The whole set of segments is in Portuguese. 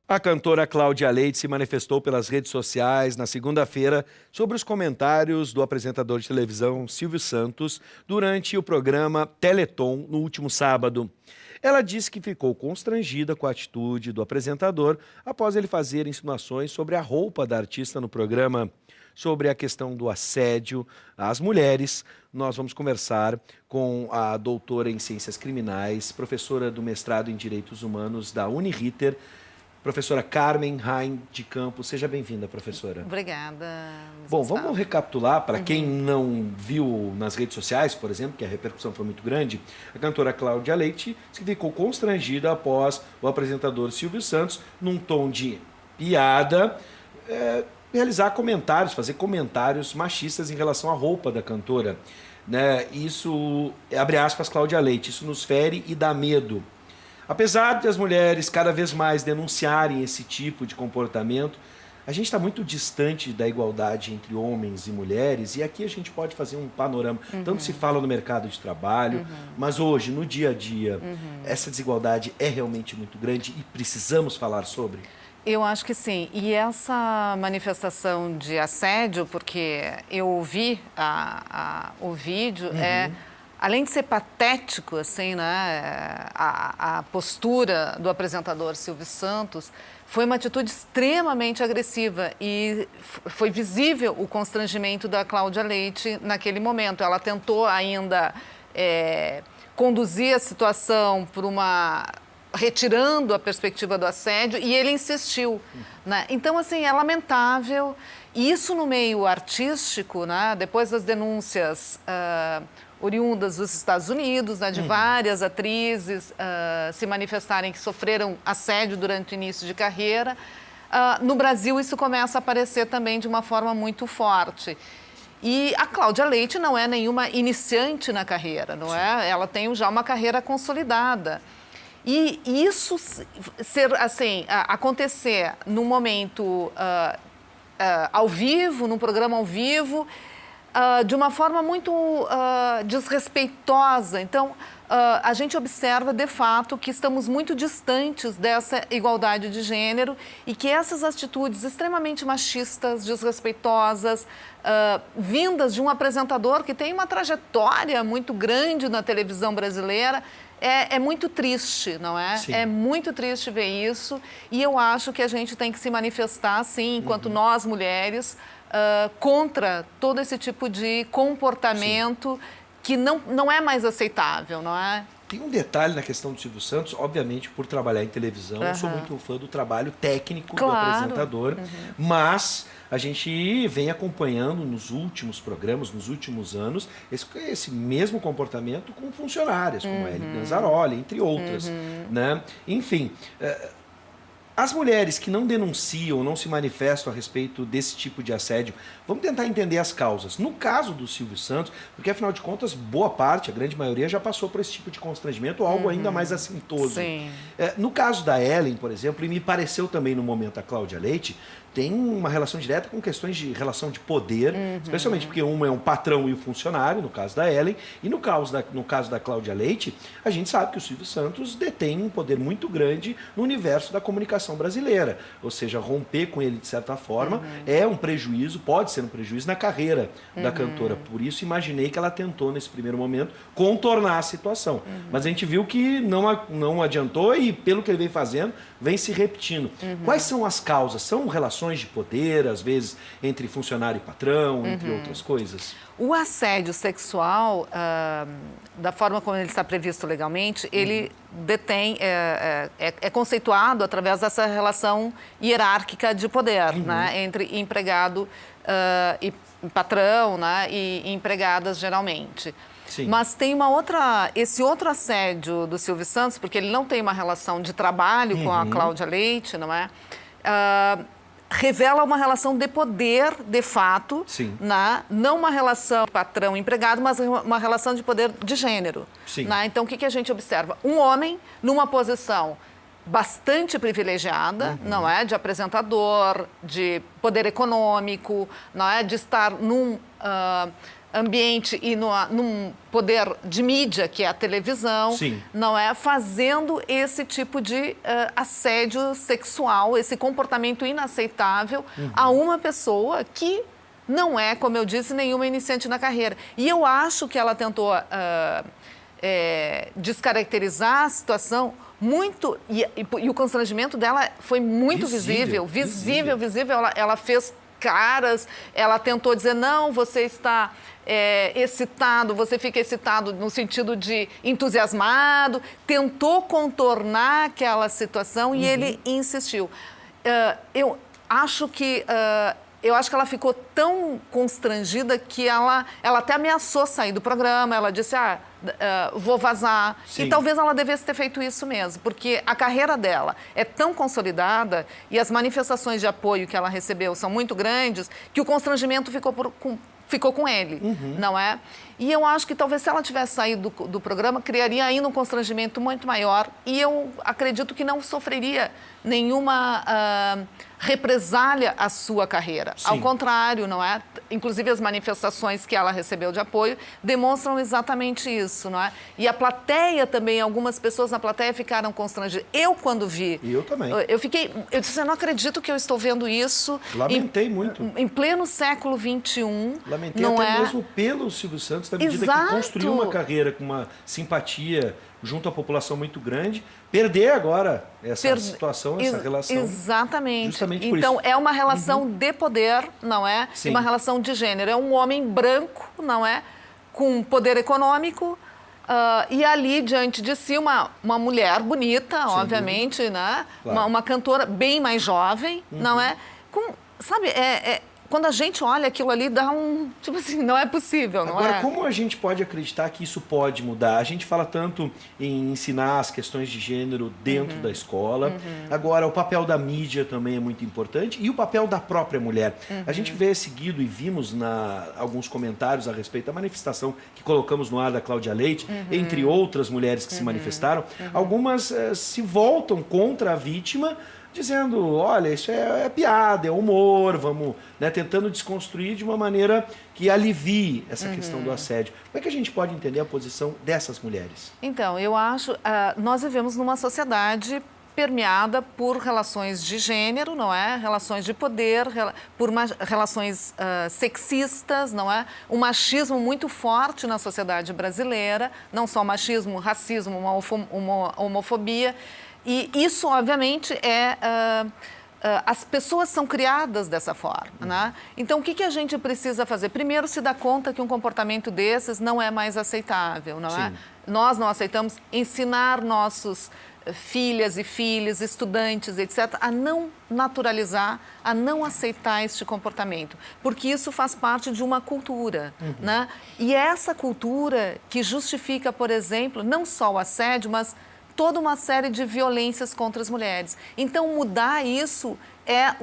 A cantora Cláudia Leite se manifestou pelas redes sociais na segunda-feira sobre os comentários do apresentador de televisão Silvio Santos durante o programa Teleton no último sábado. Ela disse que ficou constrangida com a atitude do apresentador após ele fazer insinuações sobre a roupa da artista no programa. Sobre a questão do assédio às mulheres, nós vamos conversar com a doutora em Ciências Criminais, professora do mestrado em Direitos Humanos da Uniriter, professora Carmen Raim de Campos. Seja bem-vinda, professora. Obrigada. Bom, vamos recapitular, para quem não viu nas redes sociais, por exemplo, que a repercussão foi muito grande, a cantora Cláudia Leite ficou constrangida após o apresentador Silvio Santos, num tom de piada, realizar comentários, fazer comentários machistas em relação à roupa da cantora. Isso, abre aspas, Cláudia Leite, isso nos fere e dá medo. Apesar de as mulheres cada vez mais denunciarem esse tipo de comportamento, a gente está muito distante da igualdade entre homens e mulheres, e aqui a gente pode fazer um panorama. Tanto se fala no mercado de trabalho, mas hoje, no dia a dia, essa desigualdade é realmente muito grande e precisamos falar sobre? Eu acho que sim. E essa manifestação de assédio, porque eu ouvi o vídeo, além de ser patético, assim, né, a postura do apresentador Silvio Santos, foi uma atitude extremamente agressiva e foi visível o constrangimento da Cláudia Leite naquele momento. Ela tentou ainda conduzir a situação por retirando a perspectiva do assédio, e ele insistiu, né? Então, assim, é lamentável. E isso no meio artístico, né, depois das denúncias oriundas dos Estados Unidos, né, de várias atrizes se manifestarem que sofreram assédio durante o início de carreira. No Brasil, isso começa a aparecer também de uma forma muito forte. E a Cláudia Leite não é nenhuma iniciante na carreira, não é? Ela tem já uma carreira consolidada. E isso acontecer num momento ao vivo, num programa ao vivo, de uma forma muito desrespeitosa. Então, a gente observa, de fato, que estamos muito distantes dessa igualdade de gênero e que essas atitudes extremamente machistas, desrespeitosas, vindas de um apresentador que tem uma trajetória muito grande na televisão brasileira, é muito triste, não é? Sim. É muito triste ver isso, e eu acho que a gente tem que se manifestar, sim, enquanto nós, mulheres, contra todo esse tipo de comportamento que não é mais aceitável, não é? Tem um detalhe na questão do Silvio Santos, obviamente, por trabalhar em televisão, eu sou muito fã do trabalho técnico do apresentador, mas a gente vem acompanhando nos últimos programas, nos últimos anos, esse mesmo comportamento com funcionárias, como a Hélio Ganzaroli, entre outras, né? Enfim, as mulheres que não denunciam, não se manifestam a respeito desse tipo de assédio, vamos tentar entender as causas. No caso do Silvio Santos, porque afinal de contas, boa parte, a grande maioria, já passou por esse tipo de constrangimento ou algo ainda mais assintoso. Sim. No caso da Ellen, por exemplo, e me pareceu também no momento a Cláudia Leite, tem uma relação direta com questões de relação de poder, especialmente porque uma é um patrão e o funcionário, no caso da Ellen, e no caso da Cláudia Leite, a gente sabe que o Silvio Santos detém um poder muito grande no universo da comunicação brasileira, ou seja, romper com ele de certa forma é um prejuízo, pode ser um prejuízo na carreira da cantora, por isso imaginei que ela tentou nesse primeiro momento contornar a situação, mas a gente viu que não adiantou e pelo que ele vem fazendo, vem se repetindo. Quais são as causas? São relações de poder, às vezes, entre funcionário e patrão, entre outras coisas? O assédio sexual, da forma como ele está previsto legalmente, ele detém, é conceituado através dessa relação hierárquica de poder, né, entre empregado e patrão, né, e empregadas, geralmente. Sim. Mas tem esse outro assédio do Silvio Santos, porque ele não tem uma relação de trabalho com a Cláudia Leite, não é? Revela uma relação de poder, de fato, né? Não uma relação patrão-empregado, mas uma relação de poder de gênero. Né? Então, o que a gente observa? Um homem numa posição bastante privilegiada, não é? De apresentador, de poder econômico, não é? De estar ambiente e num poder de mídia, que é a televisão, Sim. não é? Fazendo esse tipo de assédio sexual, esse comportamento inaceitável a uma pessoa que não é, como eu disse, nenhuma iniciante na carreira. E eu acho que ela tentou descaracterizar a situação muito... E o constrangimento dela foi muito visível. Ela fez caras, ela tentou dizer, não, você está excitado, você fica excitado no sentido de entusiasmado, tentou contornar aquela situação e ele insistiu. Eu acho que ela ficou tão constrangida que ela até ameaçou sair do programa, ela disse, vou vazar. Sim. E talvez ela devesse ter feito isso mesmo, porque a carreira dela é tão consolidada e as manifestações de apoio que ela recebeu são muito grandes que o constrangimento ficou com ele, não é? E eu acho que talvez se ela tivesse saído do programa, criaria ainda um constrangimento muito maior e eu acredito que não sofreria nenhuma represália à sua carreira. Sim. Ao contrário, não é? Inclusive as manifestações que ela recebeu de apoio demonstram exatamente isso, não é? E a plateia também, algumas pessoas na plateia ficaram constrangidas. Eu, quando vi... Eu também. Eu disse, eu não acredito que eu estou vendo isso... Lamentei muito. Em pleno século XXI. Lamentei não até é? mesmo pelo Silvio Santos, na medida Exato. que construiu uma carreira com uma simpatia junto à população muito grande, perder agora essa situação, essa relação. Exatamente. Justamente por então, isso. é uma relação de poder, não é? Sim. Uma relação de gênero. É um homem branco, não é? Com poder econômico, e ali diante de si uma mulher bonita, obviamente, né? Claro. Uma cantora bem mais jovem, não é? Sabe, quando a gente olha aquilo ali, dá um... Tipo assim, não é possível, não Agora, é? como a gente pode acreditar que isso pode mudar? A gente fala tanto em ensinar as questões de gênero dentro da escola. Agora, o papel da mídia também é muito importante e o papel da própria mulher. A gente vê seguido e vimos alguns comentários a respeito da manifestação que colocamos no ar da Cláudia Leite, entre outras mulheres que se manifestaram. Algumas se voltam contra a vítima, dizendo, olha, isso é piada, é humor, vamos, né, tentando desconstruir de uma maneira que alivie essa questão do assédio. Como é que a gente pode entender a posição dessas mulheres? Então, eu acho, nós vivemos numa sociedade permeada por relações de gênero, não é? Relações de poder, por relações sexistas, não é? Um machismo muito forte na sociedade brasileira, não só machismo, racismo, uma homofobia. E isso, obviamente, as pessoas são criadas dessa forma, né? Então, o que a gente precisa fazer? Primeiro, se dar conta que um comportamento desses não é mais aceitável, não é? Nós não aceitamos ensinar nossos filhas e filhos, estudantes, etc., a não naturalizar, a não aceitar este comportamento, porque isso faz parte de uma cultura, né? E é essa cultura que justifica, por exemplo, não só o assédio, mas toda uma série de violências contra as mulheres. Então, mudar isso é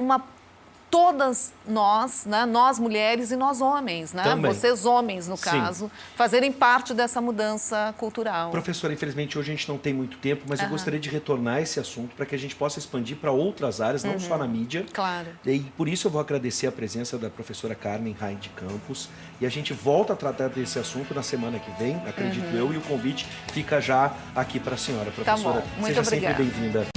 todas nós, né? Nós mulheres e nós homens, né? Também. Vocês homens, no caso, fazerem parte dessa mudança cultural. Professora, infelizmente hoje a gente não tem muito tempo, mas eu gostaria de retornar esse assunto para que a gente possa expandir para outras áreas, não só na mídia. Claro. E por isso eu vou agradecer a presença da professora Carmen Rain de Campos. E a gente volta a tratar desse assunto na semana que vem, acredito eu, e o convite fica já aqui para a senhora, professora. Tá bom. Muito Seja obrigada. sempre bem-vinda.